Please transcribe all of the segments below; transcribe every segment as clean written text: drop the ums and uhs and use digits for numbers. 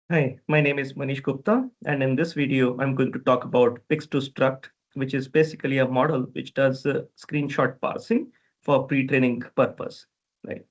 Hi, my name is Manish Gupta, and in this video, I'm going to talk about Pix2Struct, which is basically a model which does screenshot parsing for pre-training purpose. Right.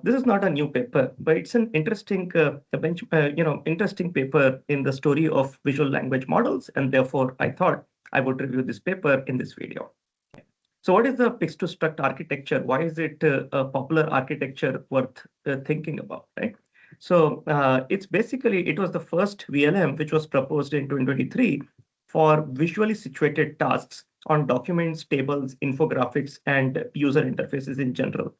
This is not a new paper, but it's an interesting, interesting paper in the story of visual language models, and therefore I thought I would review this paper in this video. So, what is the Pix2Struct architecture? Why is it a popular architecture worth thinking about? Right. So it was the first VLM which was proposed in 2023 for visually situated tasks on documents, tables, infographics, and user interfaces in general.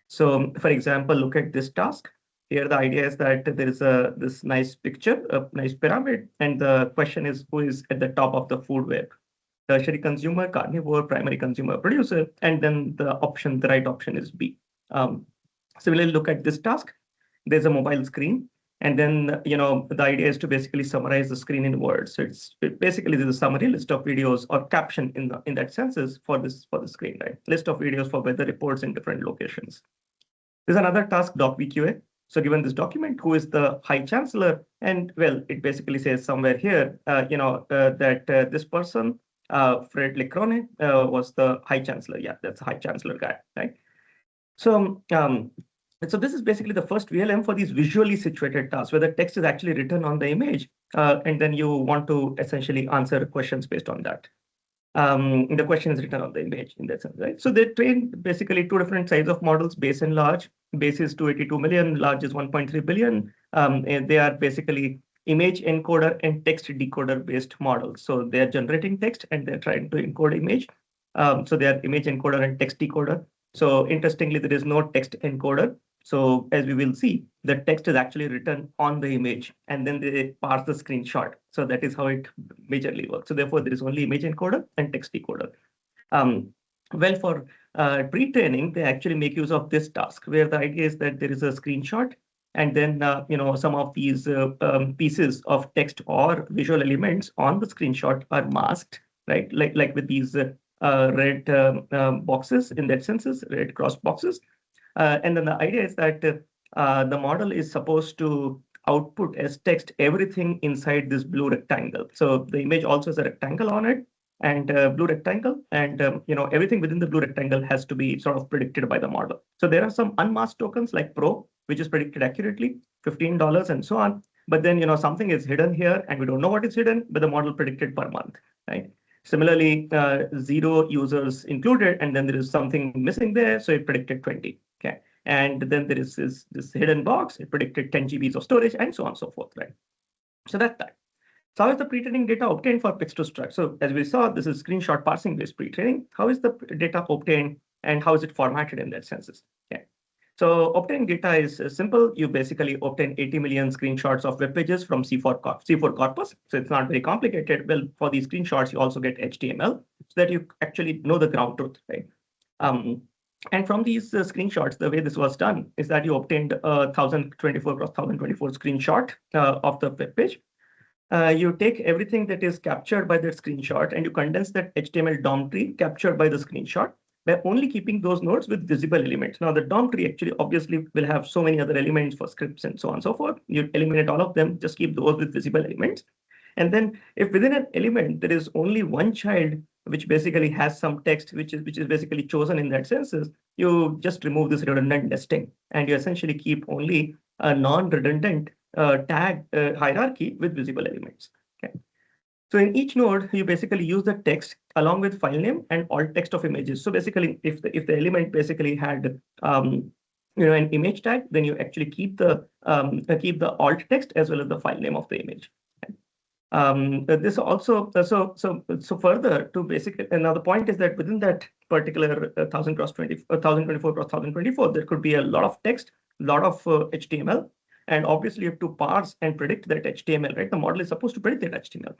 So for example, look at this task. Here, the idea is that there is this nice picture, a nice pyramid, and the question is who is at the top of the food web? Tertiary consumer, carnivore, primary consumer, producer, and then the right option is B. Similarly, look at this task. There's a mobile screen, and then the idea is to basically summarize the screen in words. So basically there's a summary list of videos or caption in that senses for the screen, right? List of videos for weather reports in different locations. There's another task, docvqa. So given this document, who is the high chancellor? And well, it basically says somewhere here, that this person, Fred Lecrone, was the high chancellor. Yeah, that's the high chancellor guy, right? So, so this is basically the first VLM for these visually situated tasks, where the text is actually written on the image, and then you want to essentially answer questions based on that. The question is written on the image in that sense, right? So they trained basically two different sizes of models, base and large. Base is 282 million, large is 1.3 billion. And they are basically image encoder and text decoder based models. So they are generating text and they're trying to encode image. So they are image encoder and text decoder. So interestingly, there is no text encoder. So as we will see, the text is actually written on the image and then they parse the screenshot. So that is how it majorly works. So therefore, there is only image encoder and text decoder. Well, for pre-training, they actually make use of this task where the idea is that there is a screenshot and then some of these pieces of text or visual elements on the screenshot are masked, right? Like with these red boxes in that senses, red cross boxes. And then the idea is that the model is supposed to output as text everything inside this blue rectangle. So the image also has a rectangle on it and blue rectangle, and everything within the blue rectangle has to be sort of predicted by the model. So there are some unmasked tokens like Pro, which is predicted accurately, $15 and so on. But then something is hidden here, and we don't know what is hidden, but the model predicted per month, right? Similarly, 0 users included, and then there is something missing there, so it predicted 20. Okay, and then there is this hidden box. It predicted 10 GBs of storage, and so on and so forth, right? So that's that. So how is the pre-training data obtained for Pix2Struct? So as we saw, this is screenshot parsing based pre-training. How is the data obtained, and how is it formatted in that senses? Okay. So obtaining data is simple. You basically obtain 80 million screenshots of web pages from C4 corpus. So it's not very complicated. Well, for these screenshots, you also get HTML so that you actually know the ground truth, right? And from these screenshots, the way this was done is that you obtained a 1024 cross 1024 screenshot of the web page. You take everything that is captured by that screenshot and you condense that HTML DOM tree captured by the screenshot by only keeping those nodes with visible elements. Now, the DOM tree actually obviously will have so many other elements for scripts and so on and so forth. You eliminate all of them, just keep those with visible elements. And then if within an element, there is only one child, which basically has some text, which is basically chosen in that senses, you just remove this redundant nesting and you essentially keep only a non-redundant tag hierarchy with visible elements. Okay. So in each node, you basically use the text along with file name and alt text of images. So basically, if the element basically had an image tag, then you actually keep the alt text as well as the file name of the image. This also so further to basically, and now the point is that within that particular 1000 cross 20 1024 cross 1024, there could be a lot of text, a lot of HTML, and obviously you have to parse and predict that HTML, right? The model is supposed to predict that HTML.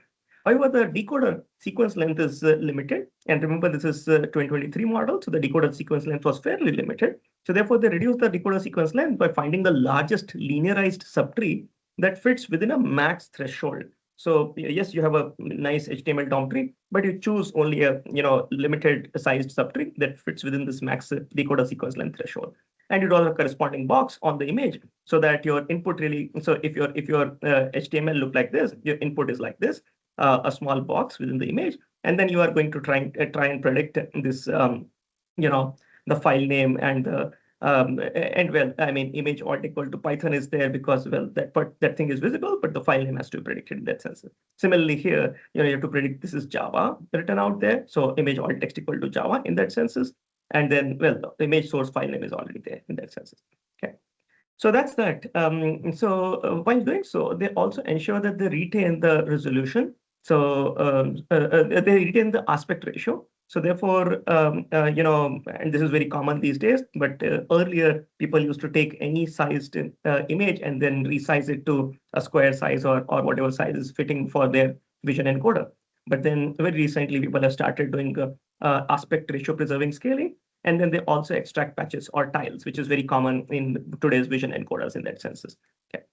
However, the decoder sequence length is limited. And remember, this is 2023 model, so the decoder sequence length was fairly limited. So therefore, they reduced the decoder sequence length by finding the largest linearized subtree that fits within a max threshold. So yes, you have a nice HTML DOM tree, but you choose only a limited sized subtree that fits within this max decoder sequence length threshold. and you draw the corresponding box on the image so that your input really, so if your HTML look like this, your input is like this, a small box within the image, and then you are going to try and predict this, the file name and the and well, I mean, image alt equal to Python is there because, well, that thing is visible, but the file name has to be predicted in that sense. Similarly here, you have to predict this is Java written out there. So image alt text equal to Java in that senses. And then, well, the image source file name is already there in that sense. Okay. So that's that. While doing so, they also ensure that they retain the resolution. So they retain the aspect ratio. So therefore, and this is very common these days, but earlier people used to take any sized image and then resize it to a square size or whatever size is fitting for their vision encoder. But then very recently, people have started doing aspect ratio preserving scaling. And then they also extract patches or tiles, which is very common in today's vision encoders in that senses. Okay.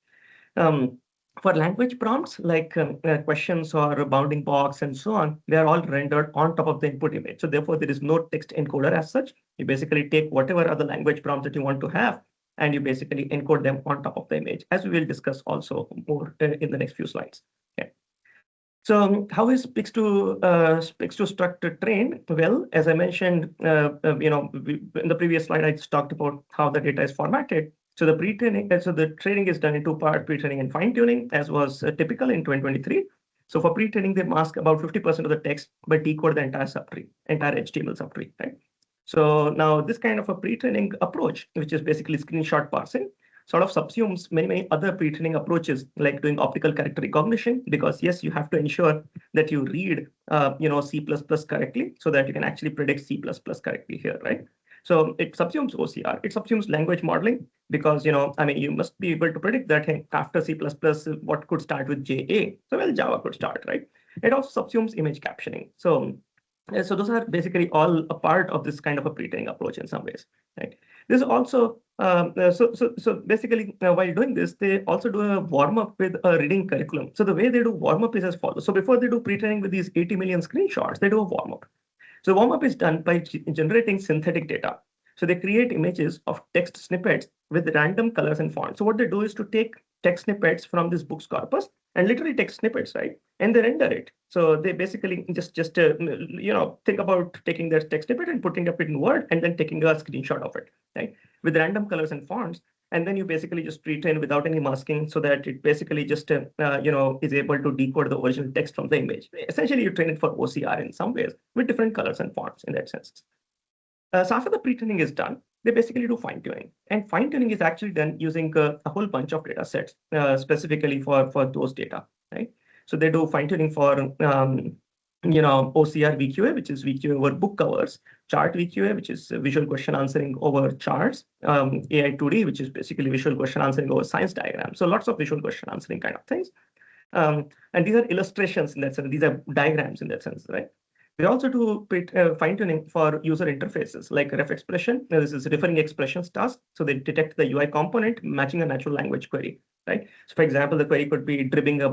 For language prompts like questions or a bounding box and so on, they are all rendered on top of the input image. So therefore, there is no text encoder as such. You basically take whatever other language prompts that you want to have, and you basically encode them on top of the image, as we will discuss also more in the next few slides. Okay. So how is Pix2Struct trained? Well, as I mentioned, in the previous slide, I just talked about how the data is formatted. So the pre-training, so the training is done in two parts, pre-training and fine-tuning, as was typical in 2023. So for pre-training, they mask about 50% of the text, but decode the entire subtree, entire HTML subtree, right? So now this kind of a pre-training approach, which is basically screenshot parsing, sort of subsumes many other pre-training approaches like doing optical character recognition, because yes, you have to ensure that you read C++ correctly so that you can actually predict C++ correctly here, right? So it subsumes OCR, it subsumes language modeling, because you must be able to predict that, hey, after C++, what could start with JA? So well, Java could start, right? It also subsumes image captioning. So those are basically all a part of this kind of a pre-training approach in some ways, right? This also so basically while doing this, they also do a warm up with a reading curriculum. So the way they do warm up is as follows. So before they do pre-training with these 80 million screenshots, they do a warm up. So warm up is done by generating synthetic data. So they create images of text snippets with random colors and fonts. So what they do is to take text snippets from this books corpus and literally text snippets, right? And they render it. So they basically just think about taking their text snippet and putting it in Word and then taking a screenshot of it, right? With random colors and fonts. And then you basically just pre-train without any masking so that it basically just, is able to decode the original text from the image. Essentially, you train it for OCR in some ways with different colors and fonts in that sense. So after the pre-training is done, they basically do fine-tuning. And fine-tuning is actually done using a whole bunch of data sets specifically for those data, right? So they do fine-tuning for OCR VQA, which is VQA over book covers, chart VQA, which is visual question answering over charts, AI2D, which is basically visual question answering over science diagrams. So lots of visual question answering kind of things. And these are illustrations in that sense. These are diagrams in that sense, right? They also do fine-tuning for user interfaces like ref expression. Now, this is referring expressions task. So they detect the UI component matching a natural language query, right? So for example, the query could be dribbling a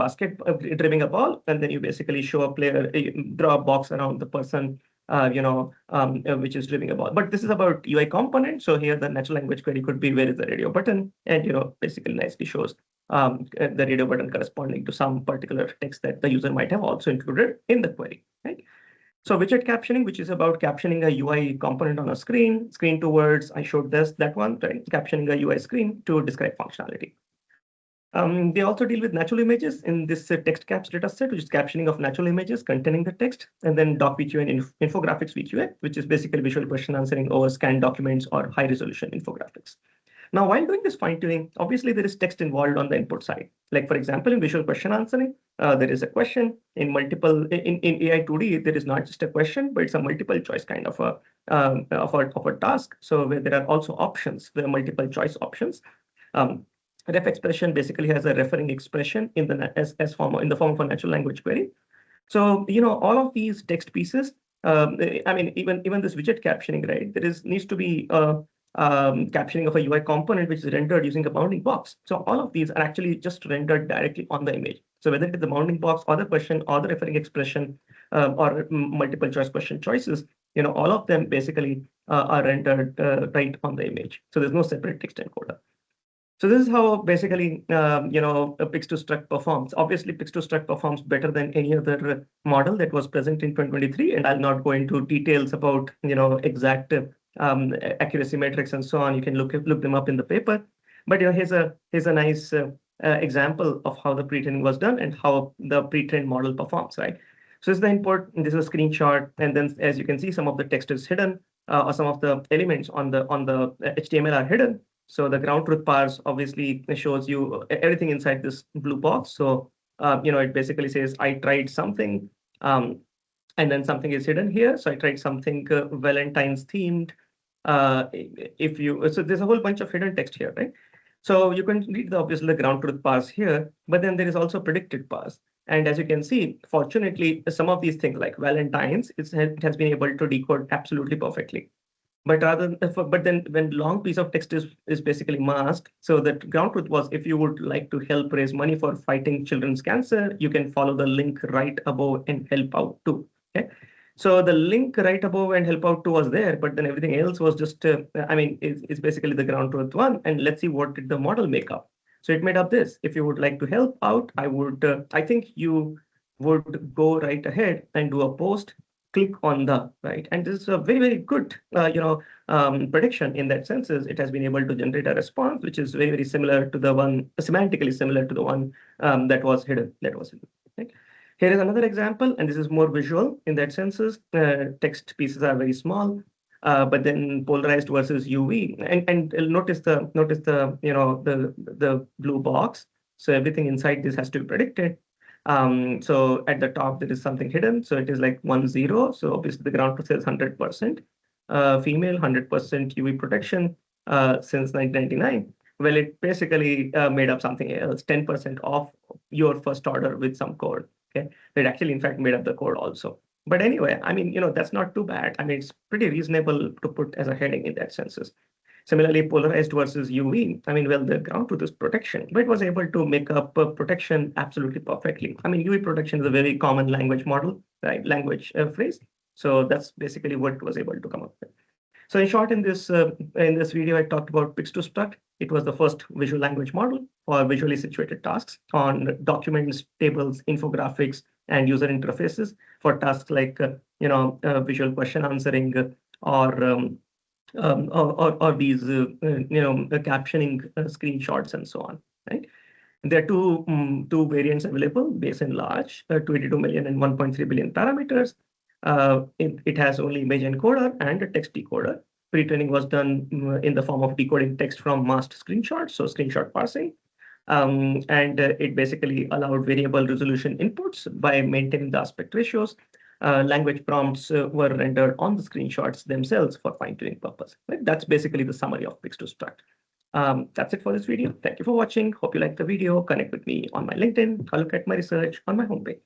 ball, and then you basically show a player, draw a box around the person, which is dribbling a ball. But this is about UI component. So here the natural language query could be where is the radio button, and basically nicely shows the radio button corresponding to some particular text that the user might have also included in the query, right? So widget captioning, which is about captioning a UI component on a screen to words. I showed that one, right? Captioning a UI screen to describe functionality. They also deal with natural images in this text caps data set, which is captioning of natural images containing the text, and then doc VQA and infographics VQA, which is basically visual question answering over scanned documents or high resolution infographics. Now, while doing this fine-tuning, obviously there is text involved on the input side. Like for example, in visual question answering, there is a question. In AI2D, there is not just a question, but it's a multiple choice kind of a task. So where there are also options, there are multiple choice options. Ref expression basically has a referring expression in the in the form of a natural language query. So all of these text pieces. Even this widget captioning, right? Needs to be captioning of a UI component which is rendered using a bounding box. So all of these are actually just rendered directly on the image. So whether it is the bounding box or the question or the referring expression or multiple choice question choices, all of them basically are rendered right on the image. So there's no separate text encoder. So this is how basically, a Pix2Struct performs. Obviously, Pix2Struct performs better than any other model that was present in 2023, and I'll not go into details about, exact accuracy metrics and so on. You can look them up in the paper. But here's a nice example of how the pre-training was done and how the pre-trained model performs, right? So this is the input. This is a screenshot, and then as you can see, some of the text is hidden, or some of the elements on the HTML are hidden. So the ground truth parse obviously shows you everything inside this blue box. So it basically says I tried something, and then something is hidden here. So I tried something Valentine's themed. So there's a whole bunch of hidden text here, right? So you can read obviously the ground truth parse here, but then there is also predicted parse. And as you can see, fortunately, some of these things like Valentine's, it has been able to decode absolutely perfectly. But then when long piece of text is basically masked, so that ground truth was, if you would like to help raise money for fighting children's cancer, you can follow the link right above and help out too. Okay. So the link right above and help out too was there, but then everything else was just, it's basically the ground truth one. And let's see what did the model make up. So it made up this. If you would like to help out, I think you would go right ahead and do a post, click on the, right? And this is a very, very good, prediction in that sense. Is it has been able to generate a response, which is very, very similar to the one, semantically similar to the one that was hidden, right? Here is another example, and this is more visual in that senses. Text pieces are very small, but then polarized versus UV, and notice the the blue box. So everything inside this has to be predicted. So at the top there is something hidden, so it is like 10. So obviously the ground truth says 100% female, 100% UV protection since 1999. Well, it basically made up something else, 10% off your first order with some code. Okay, it actually in fact made up the code also. But anyway, that's not too bad. It's pretty reasonable to put as a heading in that senses. Similarly, polarized versus UV. Well, the ground truth is protection, but it was able to make up protection absolutely perfectly. UV protection is a very common language model, right? Language phrase. So that's basically what it was able to come up with. So in short, in this video, I talked about Pix2Struct. It was the first visual language model for visually situated tasks on documents, tables, infographics, and user interfaces for tasks like visual question answering or these captioning screenshots and so on, right? There are two variants available, base and large, 282 million and 1.3 billion parameters. It has only image encoder and a text decoder. Pre-training was done in the form of decoding text from masked screenshots, so screenshot parsing. And it basically allowed variable resolution inputs by maintaining the aspect ratios. Language prompts were rendered on the screenshots themselves for fine-tuning purpose. Right? That's basically the summary of Pix2Struct. That's it for this video. Thank you for watching. Hope you liked the video. Connect with me on my LinkedIn or look at my research on my homepage.